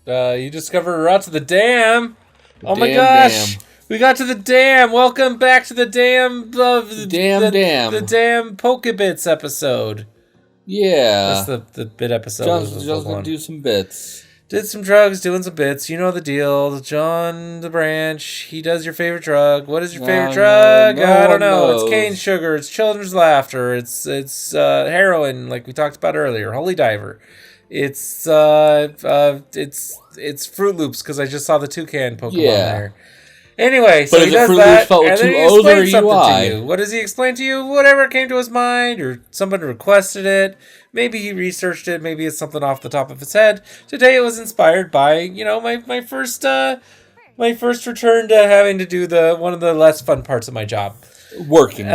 You discovered a route to the dam. Oh my Dam. We got to the dam. Welcome back to the dam of The dam. The dam Pokebits episode. Yeah. That's the bit episode. John's gonna do some bits. Did some drugs, doing some bits. You know the deal. John the Branch, he does your favorite drug. What is your favorite drug? I don't know. It's cane sugar. It's children's laughter. It's heroin, like we talked about earlier. Holy Diver. It's Fruit Loops because I just saw the toucan Pokemon there. Anyway, so he does that, and then he explains something to you. What does he explain to you? Whatever came to his mind, or somebody requested it. Maybe he researched it. Maybe it's something off the top of his head. Today it was inspired by, my first return to having to do one of the less fun parts of my job. Working.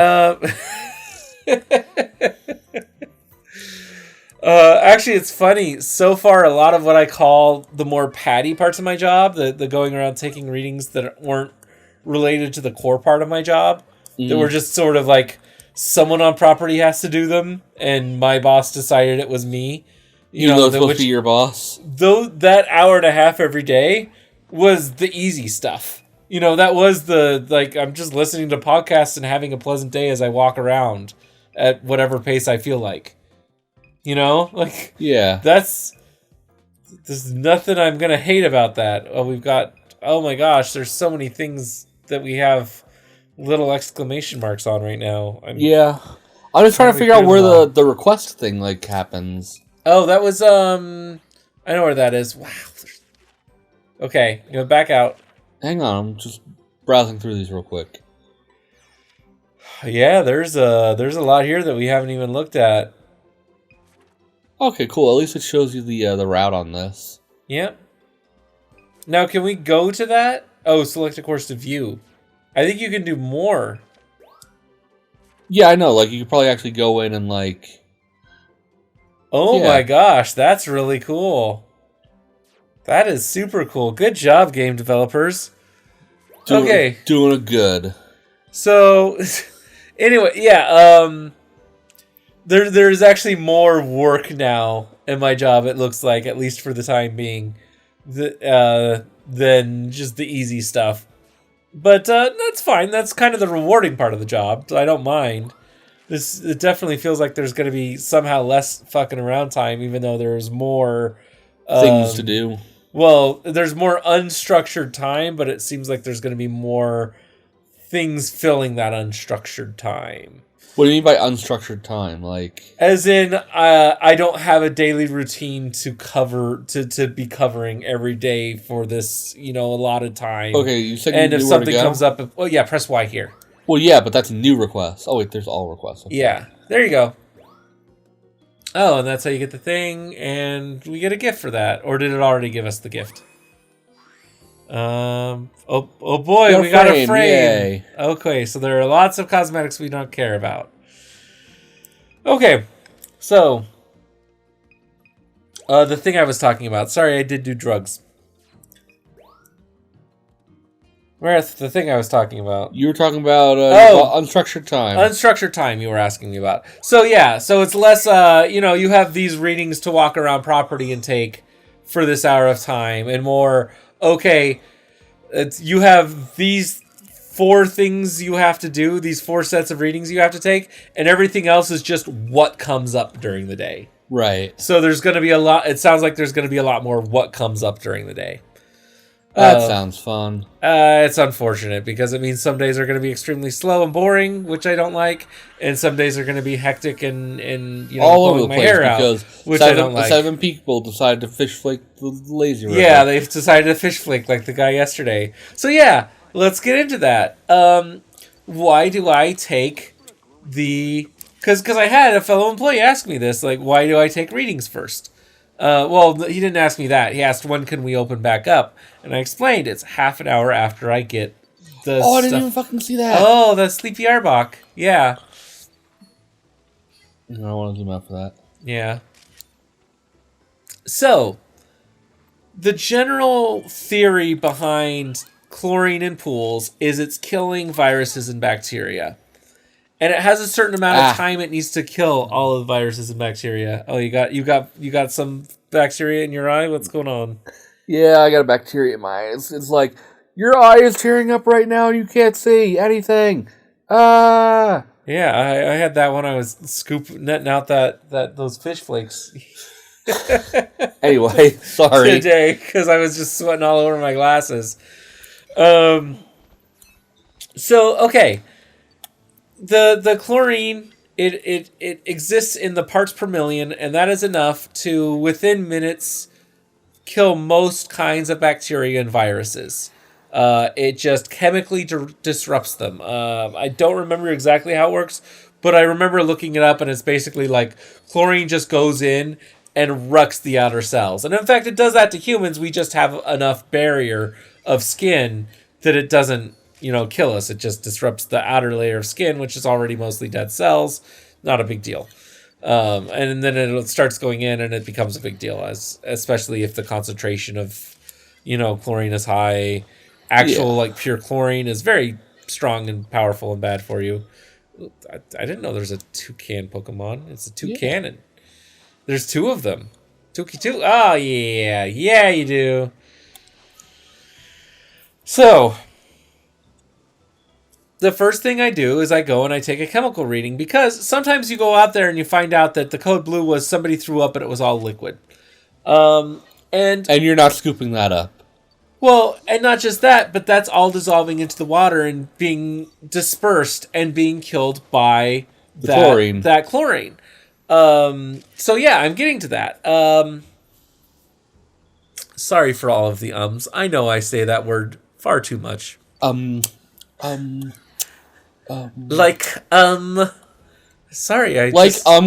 Actually, it's funny. So far, a lot of what I call the more patty parts of my job, the going around taking readings that weren't related to the core part of my job, that were just sort of like someone on property has to do them, and my boss decided it was me. You know, it's supposed to be your boss. Though that hour and a half every day was the easy stuff. That was I'm just listening to podcasts and having a pleasant day as I walk around at whatever pace I feel like. Yeah. There's nothing I'm going to hate about that. Oh my gosh, there's so many things that we have little exclamation marks on right now. Yeah. I'm just trying to figure out where the request thing, happens. Oh, that was, I know where that is. Wow. Okay, back out. Hang on, I'm just browsing through these real quick. Yeah, there's a lot here that we haven't even looked at. Okay, cool. At least it shows you the route on this. Yep. Now, can we go to that? Oh, select a course to view. I think you can do more. Yeah, I know. You could probably actually go in and Oh my gosh, that's really cool. That is super cool. Good job, game developers. Doing it good. So, anyway, yeah. There's actually more work now in my job, it looks like, at least for the time being, than just the easy stuff. But that's fine. That's kind of the rewarding part of the job, so I don't mind. It definitely feels like there's going to be somehow less fucking around time, even though there's more things to do. Well, there's more unstructured time, but it seems like there's going to be more things filling that unstructured time. What do you mean by unstructured time? As in, I don't have a daily routine to cover to be covering every day for this, a lot of time. Okay, you said and if something comes up, press Y here. Well, yeah, but that's a new request. Oh wait, there's all requests. Okay. Yeah, there you go. Oh, and that's how you get the thing, and we get a gift for that. Or did it already give us the gift? Oh boy, we got a frame. Yay. Okay, so there are lots of cosmetics we don't care about. Okay, so the thing I was talking about. Sorry, I did do drugs. Amarith, the thing I was talking about. You were talking about unstructured time. Unstructured time you were asking me about. So yeah, so it's less, you have these readings to walk around property and take for this hour of time, and more, okay, you have these 4 things you have to do, these 4 sets of readings you have to take, and everything else is just what comes up during the day. Right. So there's going to be it sounds like there's going to be a lot more what comes up during the day. That sounds fun. It's unfortunate because it means some days are going to be extremely slow and boring, which I don't like, and some days are going to be hectic and all over the place hair because out, which I don't like. 7 people decided to fish flake the lazy river. Yeah, they've decided to fish flake like the guy yesterday. So yeah, let's get into that. Why do I take because I had a fellow employee ask me this, why do I take readings first? Well, he didn't ask me that. He asked, when can we open back up? And I explained, it's half an hour after I get the stuff. I didn't even fucking see that. Oh, the Sleepy Arbok. Yeah. I don't want to zoom out for that. Yeah. So, the general theory behind chlorine in pools is it's killing viruses and bacteria. And it has a certain amount of time it needs to kill all of the viruses and bacteria. Oh, you got some bacteria in your eye? What's going on? Yeah, I got a bacteria in my eye. It's like, your eye is tearing up right now and you can't see anything. Ah! Yeah, I had that when I was netting out those fish flakes. Anyway, sorry. Today, because I was just sweating all over my glasses. So, okay. The chlorine, it exists in the parts per million, and that is enough to, within minutes, kill most kinds of bacteria and viruses. It just chemically disrupts them. I don't remember exactly how it works, but I remember looking it up, and it's basically like chlorine just goes in and wrecks the outer cells. And in fact, it does that to humans. We just have enough barrier of skin that it doesn't, kill us. It just disrupts the outer layer of skin, which is already mostly dead cells. Not a big deal. And then it starts going in, and it becomes a big deal, especially if the concentration of, chlorine is high. Like pure chlorine is very strong and powerful and bad for you. I didn't know there's a toucan Pokemon. It's a toucanon. There's two of them. Two. Oh, yeah. Yeah, you do. So, the first thing I do is I go and I take a chemical reading, because sometimes you go out there and you find out that the code blue was somebody threw up and it was all liquid. And you're not scooping that up. Well, and not just that, but that's all dissolving into the water and being dispersed and being killed by chlorine. That chlorine. So yeah, I'm getting to that. Sorry for all of the ums. I know I say that word far too much. Sorry,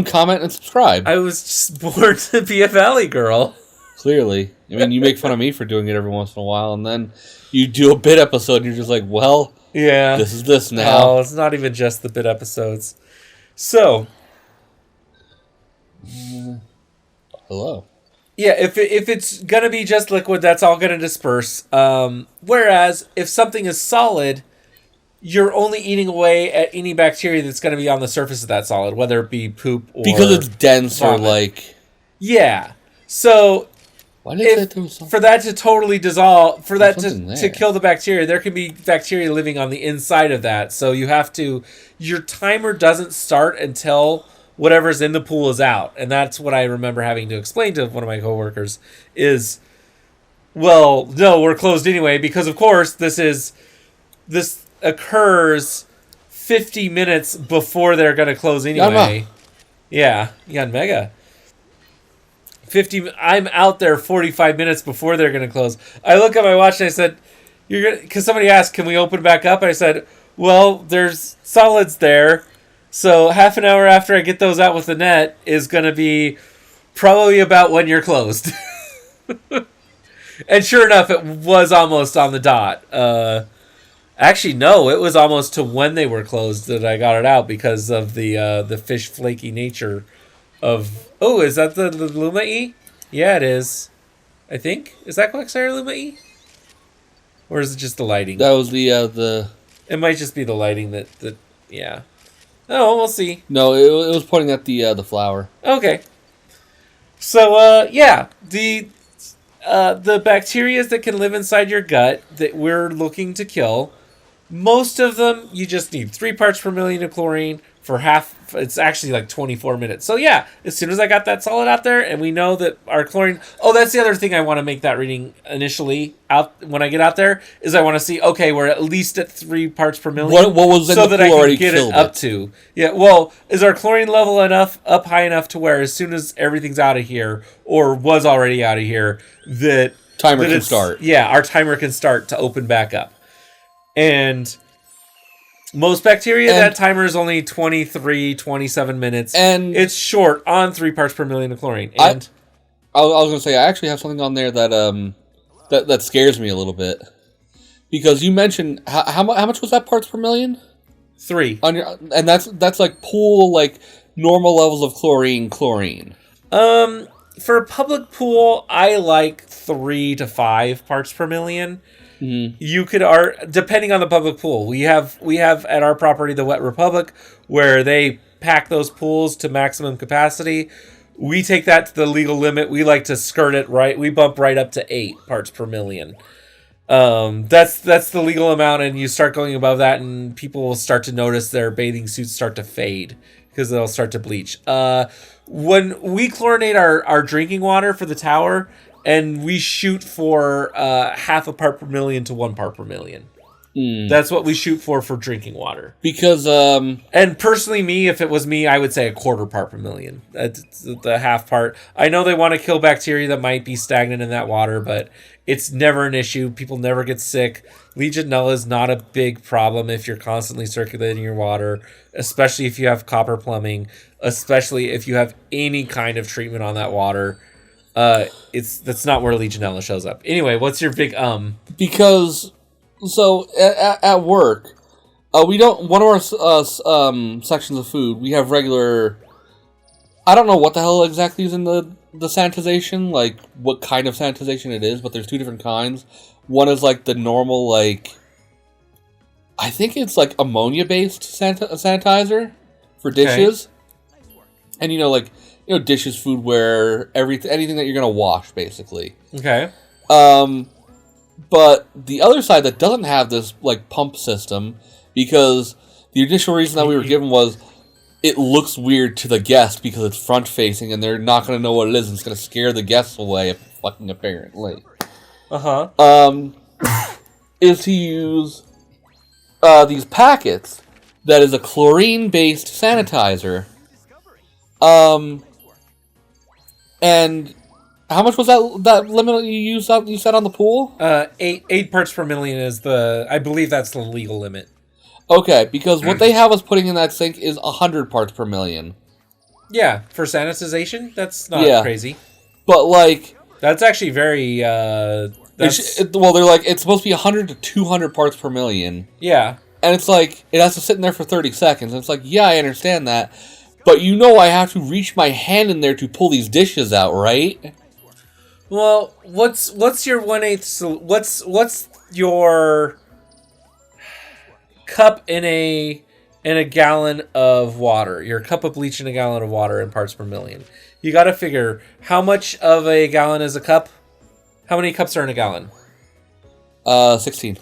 comment and subscribe. I was just born to be a valley girl. Clearly. I mean, you make fun of me for doing it every once in a while, and then you do a bit episode, and you're just like, well, yeah, this is this now. Oh, it's not even just the bit episodes. So, hello. Yeah, if it's gonna be just liquid, that's all gonna disperse. Whereas if something is solid, you're only eating away at any bacteria that's gonna be on the surface of that solid, whether it be poop or because it's dense vomit. Or yeah. So for that to totally dissolve, for that to kill the bacteria, there can be bacteria living on the inside of that. So your timer doesn't start until whatever's in the pool is out. And that's what I remember having to explain to one of my coworkers is, well, no, we're closed anyway, because of course this occurs 50 minutes before they're going to close anyway. Yeah, Mega. I'm out there 45 minutes before they're going to close. I look at my watch and I said, because somebody asked, can we open back up? And I said, well, there's solids there. So half an hour after I get those out with the net is going to be probably about when you're closed. And sure enough, it was almost on the dot. Actually, no, it was almost to when they were closed that I got it out because of the fish flaky nature of... Oh, is that the Luma E? Yeah, it is. I think. Is that Quagsire Luma E? Or is it just the lighting? That was the... It might just be the lighting that yeah. Oh, we'll see. No, it was pointing at the flower. Okay. So, yeah. The bacteria that can live inside your gut that we're looking to kill, most of them, you just need 3 parts per million of chlorine for it's actually like 24 minutes. So yeah, as soon as I got that solid out there and we know that our chlorine... Oh, that's the other thing I want to make that reading initially out when I get out there is I want to see, okay, we're at least at 3 parts per million. What was in so the that pool I can get it up to. Yeah, well, is our chlorine level up high enough to where as soon as everything's out of here or was already out of here that... Timer can start. Yeah, our timer can start to open back up. And... Most bacteria, that timer is only 23, 27 minutes. And it's short on 3 parts per million of chlorine. And I was going to say, I actually have something on there that scares me a little bit. Because you mentioned, how much was that parts per million? 3. And that's like pool, like normal levels of chlorine. For a public pool, I like 3 to 5 parts per million. Mm-hmm. You could depending on the public pool. We have at our property the Wet Republic where they pack those pools to maximum capacity. We take that to the legal limit. We like to skirt it right. We bump right up to 8 parts per million. That's the legal amount, and you start going above that, and people will start to notice their bathing suits start to fade because they'll start to bleach. When we chlorinate our drinking water for the tower, and we shoot for half a part per million to 1 part per million. That's what we shoot for drinking water. Because, and personally, if it was me, I would say a quarter part per million. That's the half part. I know they want to kill bacteria that might be stagnant in that water, but it's never an issue. People never get sick. Legionella is not a big problem if you're constantly circulating your water, especially if you have copper plumbing, especially if you have any kind of treatment on that water. That's not where Legionella shows up. Anyway, what's your big Because... So, at work, we don't... One of our sections of food, we have regular... I don't know what the hell exactly is in the sanitization, like, what kind of sanitization it is, but there's 2 different kinds. One is, like, the normal, like... I think it's, like, ammonia-based sanitizer for dishes. Okay. And, dishes, foodware, anything that you're going to wash, basically. Okay. But the other side that doesn't have this, like, pump system, because the initial reason that we were given was it looks weird to the guest because it's front-facing and they're not going to know what it is and it's going to scare the guests away, fucking apparently. Is to use these packets that is a chlorine-based sanitizer. And... How much was that limit you said on the pool? 8 parts per million is I believe that's the legal limit. Okay, because what they have us putting in that sink is 100 parts per million. Yeah, for sanitization, that's not crazy. But like, that's actually very. They're like it's supposed to be 100 to 200 parts per million. Yeah, and it's like it has to sit in there for 30 seconds. And it's like, yeah, I understand that, but I have to reach my hand in there to pull these dishes out, right? Well, what's your 1/8? What's your cup in a gallon of water? Your cup of bleach in a gallon of water in parts per million. You got to figure how much of a gallon is a cup. How many cups are in a gallon? 16.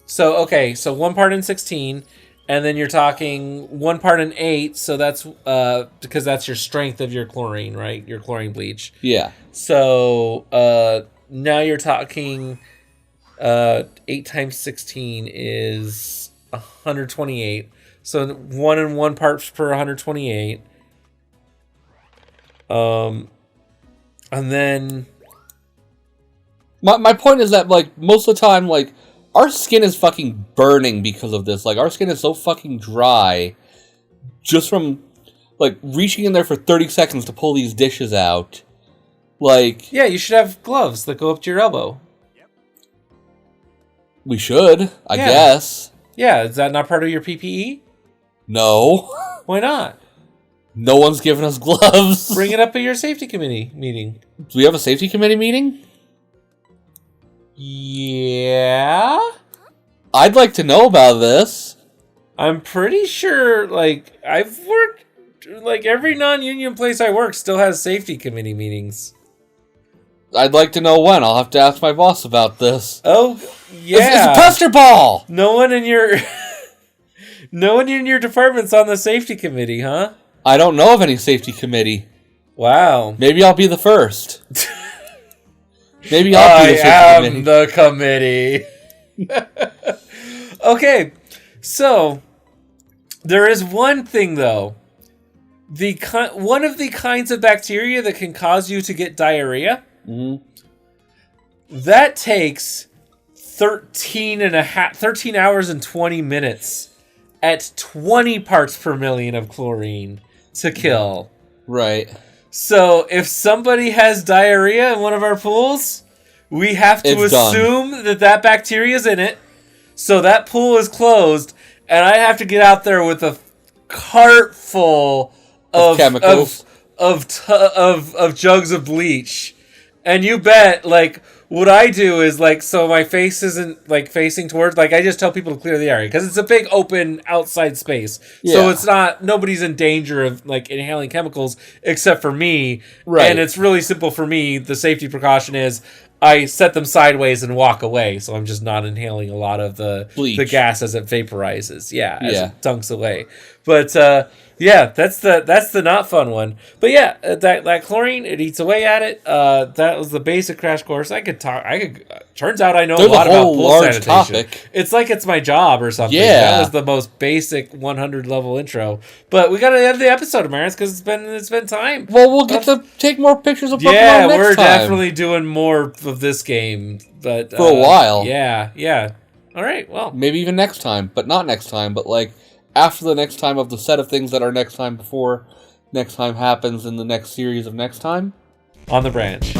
So 1 part in 16, and then you're talking 1 part in 8. So that's because that's your strength of your chlorine, right? Your chlorine bleach. Yeah. So now you're talking 8 times 16 is 128. So 1 and 1 parts per 128. And then my point is that like most of the time, like our skin is fucking burning because of this. Like our skin is so fucking dry just from like reaching in there for 30 seconds to pull these dishes out. Like, yeah, you should have gloves that go up to your elbow. We should, I guess. Yeah, is that not part of your PPE? No. Why not? No one's given us gloves. Bring it up at your safety committee meeting. Do we have a safety committee meeting? Yeah. I'd like to know about this. I'm pretty sure, like, I've worked, like, every non-union place I work still has safety committee meetings. I'd like to know when. I'll have to ask my boss about this. Oh, yeah. It's a pester ball! No one in your department's on the safety committee, huh? I don't know of any safety committee. Wow. Maybe I'll be the first. Maybe I'll be the safety committee. I am the committee. Okay, so there is one thing, though. One of the kinds of bacteria that can cause you to get diarrhea, that takes 13 hours and 20 minutes at 20 parts per million of chlorine to kill. Right. So if somebody has diarrhea in one of our pools, we have to assume that bacteria is in it. So that pool is closed, and I have to get out there with a cart full of chemicals, of jugs of bleach, and you bet, like, what I do is like, so my face isn't like facing towards, like I just tell people to clear the area because it's a big open outside space. Yeah. So it's not, nobody's in danger of like inhaling chemicals except for me. Right. And it's really simple for me. The safety precaution is I set them sideways and walk away. So I'm just not inhaling a lot of the gas as it vaporizes. Yeah. As it dunks away. But, yeah, that's the not fun one. But yeah, that chlorine, it eats away at it. That was the basic crash course. Turns out I know a lot about pool sanitation. Topic. It's like it's my job or something. Yeah. That was the most basic 100 level intro. But we got to end the episode, Amarith, because it's been time. Well, we'll get to take more pictures of Pokemon next time. Yeah, we're definitely doing more of this game, but for a while. Yeah. All right, well, maybe even next time, but not next time, but like after the next time of the set of things that are next time before next time happens in the next series of next time. On the branch.